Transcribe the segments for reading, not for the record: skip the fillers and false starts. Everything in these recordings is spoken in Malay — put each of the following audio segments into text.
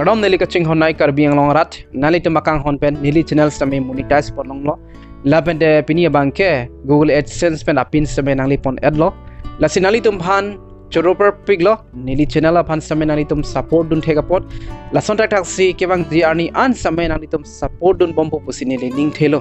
rom neli ka ching hon nai Karbi ang long rat nali tu makang hon pen nili channel stame monetize pon long lo la pen de pini bangke Google AdSense pen apin stame nang li pon ad lo la sinali tum phan choroper piglo nili channel aphan stame nang li tum support dun thega pot la sonta taxi ke bang ji arni an stame nang li tum support dun bompo pusi nili link thelo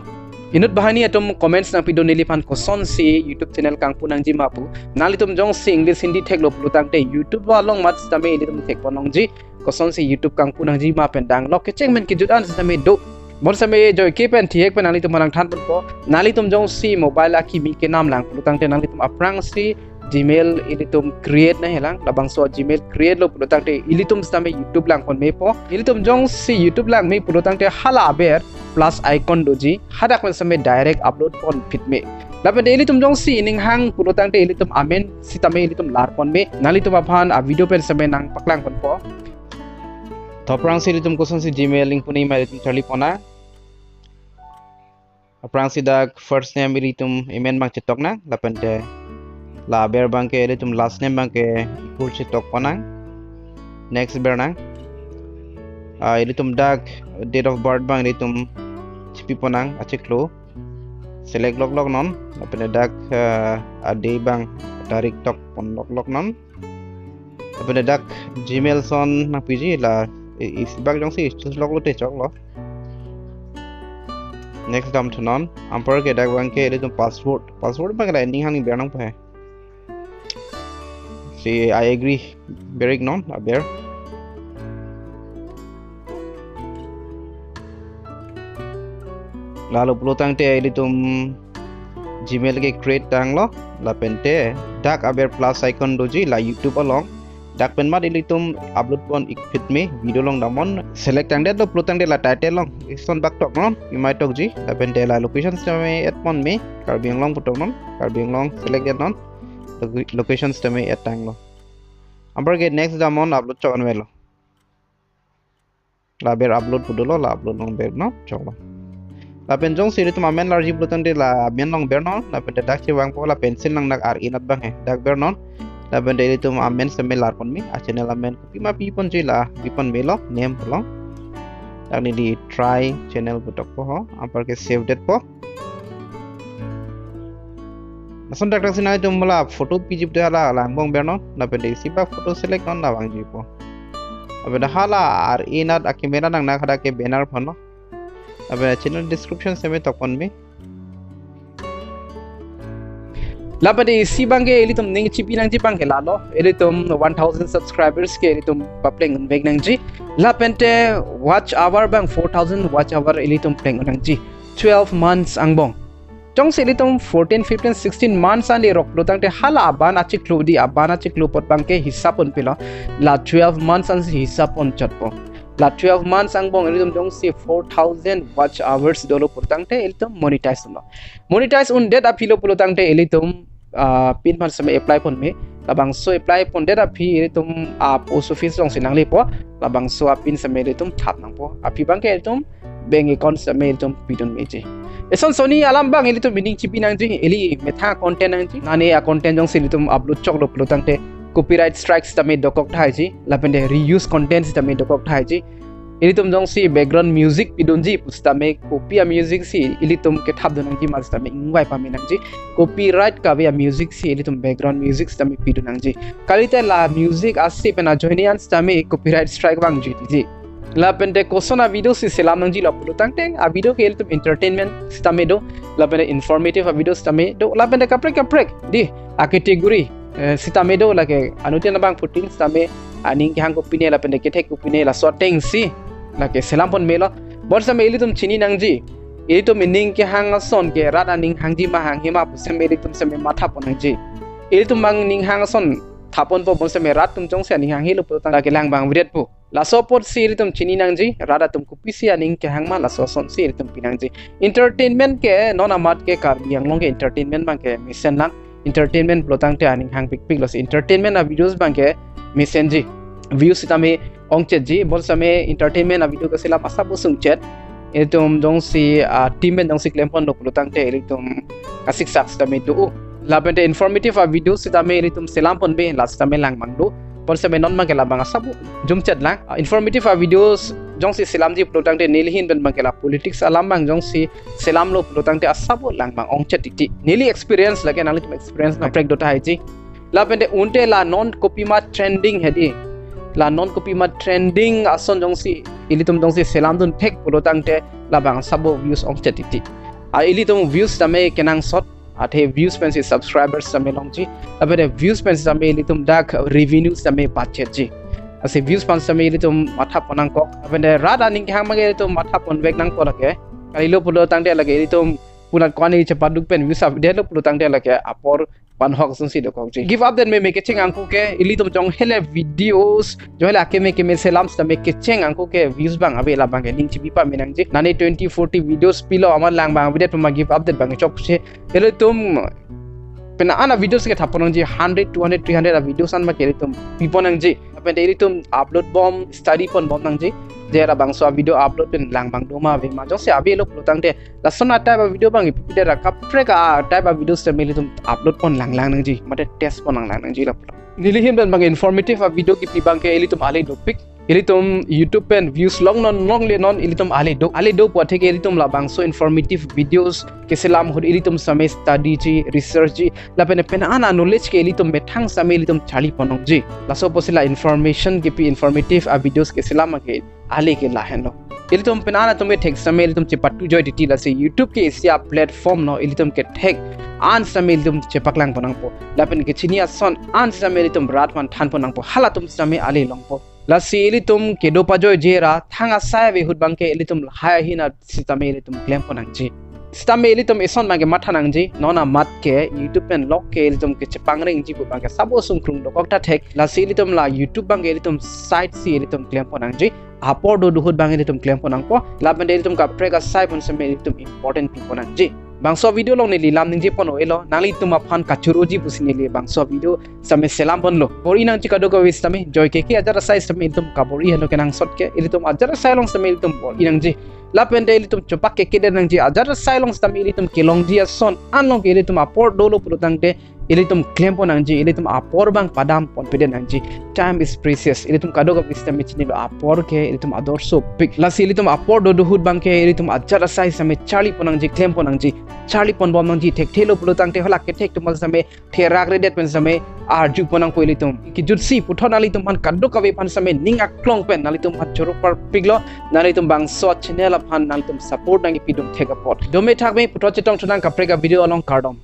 inut bahani atom comments na pido nili phan Kosonsi YouTube channel kang punang ji mapu nali tum jong si English Hindi theglo plutang te YouTube wa long mat stame ili tum thek ponong ji Kosonsi YouTube kang punang ji ma pen dang lok ke chengmen ki judan stame do mon same joy ke pen thiek pen nali tum malang than po nali tum jong si mobile aki mi ke nam lang plutang te nali tum aprang si Gmail ilitum create na helang labang so Gmail create lo pulutang te ilitum stame YouTube lang kon me po ilitum jong si YouTube lang me pulutang te hala ber plus icon doji hadak men same direct upload pon fit me lapen de ilitum jong si ning hang pulutang te ilitum amen si tame ilitum lar pon me nali tum aphan a video pen same nang paklang kon po toprang si ilitum Kosonsi Gmail link puni mai ilitum charli pona aprang si dak first name ilitum email bang cetok na lapen de la ber bangke ilitum last name bangke ikul cetok ponang next ber nang ilitum dak date of birth bang ilitum chipi ponang achiklo select log non lapen dak day bang tarik tok pon log non lapen dak Gmail son nang piji la is bag jong si log lo te chok lo next dam to non ampar ke dak bangke ilitum password bang la ending hang ber nang pa see I agree very non aber lalu pelutang te ilitum Gmail ke create tang lo la pente dak aber plus icon doji la YouTube along dak pen mat ilitum upload pon ikpit me video long damon select tang de lo pelutang de la title long ison bak tok non you might tok ji la pente la location stame at pon me Karbi long putok non Karbi long select det non location stame at tang lo ambar ke next damon upload chon velo la ber upload pudulo la upload long ber no cholo la pen jong siri tu mamen larji plutan de la men long ber non la pen dak che wang po la pencil nang nak ar inat bang he dak ber non la pen de tu mamen semel lar pon mi a channel amen pi ma pi pon jila pi pon melo name po dak ni di try channel putok po ho ambar ke save date po nason dak sina tu mala photo pijip de la langbong ber non la pen de sipa photo select non la wang ji po abe da hala ar inat a camera nang nak hada ke banner phono abe channel description seme tokon me lapade si bangge elitum ning chipi nang ji bangge lalo elitum 1000 subscribers ke elitum papleng veg nang ji lapente watch hour bang 4000 watch hour elitum pleng nang ji 12 months angbong jong se elitum 14 15 16 months andi rok lutang te hala aban achik kludi aban achik lupot bangke hisap on pila la 12 months an hisap on chatpo la 12 months angbong elitum jong se 4000 watch hours dolo putang te elitum monetize un det apilo pulutang te elitum pin man same apply pon me labang so apply pon det api elitum post office jong sinang lepo labang so apin same elitum thap nang po api bangke elitum bank account same elitum pidon meje eson soni alam bang elitum meaning chipi nang ji eli metha content nang ji nane a content jong elitum upload chok lo pulutang te copyright strikes tame dokok thai ji lapende reuse contents tame dokok thai ji ilitum jong si background music pidonji pustame copy music si ilitum ke thap donang ji mas tame ingwai paminang ji copyright ka via music si ilitum background music tame pidonang ji kalite la music asi pena joinian tame copyright strike bang ji ji la pende kosona video si selam nang ji la pulutang teng a video ke ilitum entertainment tame do la pende informative video tame do la pende kaprek di a category sitame do lake anutian bang puting tame aning hang ko pine la pende ke thek ko pine la sorting si lake selam pon melo borsa me ilitum chini nangji ilitum ning ke hang son ke rat aning hangji ma hang hima pusem ilitum seme matha pon nangji ilitum bang ning hang son thapon po borsa me rat tum jong se aning hang hilu putang lake lang bang viret po la support si ilitum chini nangji rada tum kupi si aning ke hang ma la so son si ilitum pinangji entertainment ke non amat ke Karbi yang long ke entertainment bang ke mission lang entertainment plotang te aning hang pik los entertainment a videos bang ke mission ji views tame ongchet ji bol same entertainment a video ka sila pasa busung chat etum jong si team jong si Chempon lo plotang te elitum kasik saks tame tu labente informative a videos tame elitum selam pon be last tame lang mangdo pon sampai non mangkela bang sabu jum chat lang informative videos jong si selam ji pelotang de nilhin ben mangkela politics alam bang jong si selam lo pelotang de asabu lang bang ong chat ti nili experience lagi nangli experience na prek dota haji la pende unte la non copy ma trending hedi la non copy ma trending ason jong si ilitum jong si selam dun thek pelotang de la bang sabu views ong chat ti ilitum views tame kenang sot athe views pen si subscribers tame longji apede views pen tame ilitum dak revenues tame budget ji ase views pan tame ilitum matha ponang kok apede rada ning hang mage ilitum matha pon vek nang polake kalilo pulo tang de lage ilitum punat kwani chapaduk pen views up de lo pulo tang de lage apor pan hok sun si dokok ji give up then me make ching angku ke ilitum jong hele videos johela ke me selam tame ke cheng angku ke views bang abe la bang ning chibi pa menang ji nane 20 40 videos pilo amar lang bang video to ma give up then bang chok se hele tum pena ana videos ke thaponang ji 100 200 300 videos an ma ke tum piponang ji apende ilitum upload bomb study pon bomb nang ji jera bang so video upload pen lang bang doma ve ma jong se abe lo plotang de la sona type of video bang ipide ra kapreka type of videos te melitum upload pon lang nang ji mate test pon lang nang ji la nili him ben bang informative video ki pi bang ke ilitum ale topic ilitum YouTube pen views long le non ilitum ale do po theke ilitum la bang so informative videos ke selam hod ilitum same study ji research ji la pen ana knowledge ke ilitum bethang same ilitum chali ponong ji la so posila information ke pi informative videos ke selam ke ale ke la hen lo ilitum pen ana tume thek same ilitum chepatu joy diti la se YouTube ke isia platform no ilitum ke thek an same ilitum chepaklang ponang po la pen ke chinia son an same ilitum rat man than ponang po halatum same ale long po la si ilitum ke do pajoy jera thanga sai ve hud bangke ilitum haya hina sitame ilitum claim ponang ji sitame ilitum ison mage mathanang ji nona mat ke YouTube pen lock ke ilitum ke chepangring ji bu bangke sabo sungkrung do kokta thek la si ilitum la YouTube bangke ilitum site si ilitum claim ponang ji apor do duhud bangke ilitum claim ponang po la bende ilitum ka prega sai pon same ilitum important pi ponang ji bangso video long ni lam ning ji pon oelo nali tuma phan kachuroji pusini le bangso video same selam pon lo bori nang chika do ko wis tame joy ke ajara sai same tum kabori helo kenang sot ke ilitum ajara sai long same ilitum bori nang ji la pende ilitum chopak ke nang ji ajara sai long same ilitum kelong ji son anlong ke ilitum apor dolo purutang te ilitum claim pon nang ji ilitum apor bang padam pon pede nang ji time is precious ilitum kado ko wis tame chini lo apor ke ilitum adorso big la si ilitum apor do hud bang ke ilitum ajara sai same charli pon nang ji claim pon nang ji Charlie pon bom nang ji thek thelo pulutang te hola ke thek tumal same therak redet pen same arju ponang ko ilitum ki jutsi puthona litum man kaddo kawe pan same ning aklong pen nalitum hat choro par piglo nalitum bang so channel pan nalitum support nang ipidum thega pot dome thakme putho chetong thunang kaprega video along kardom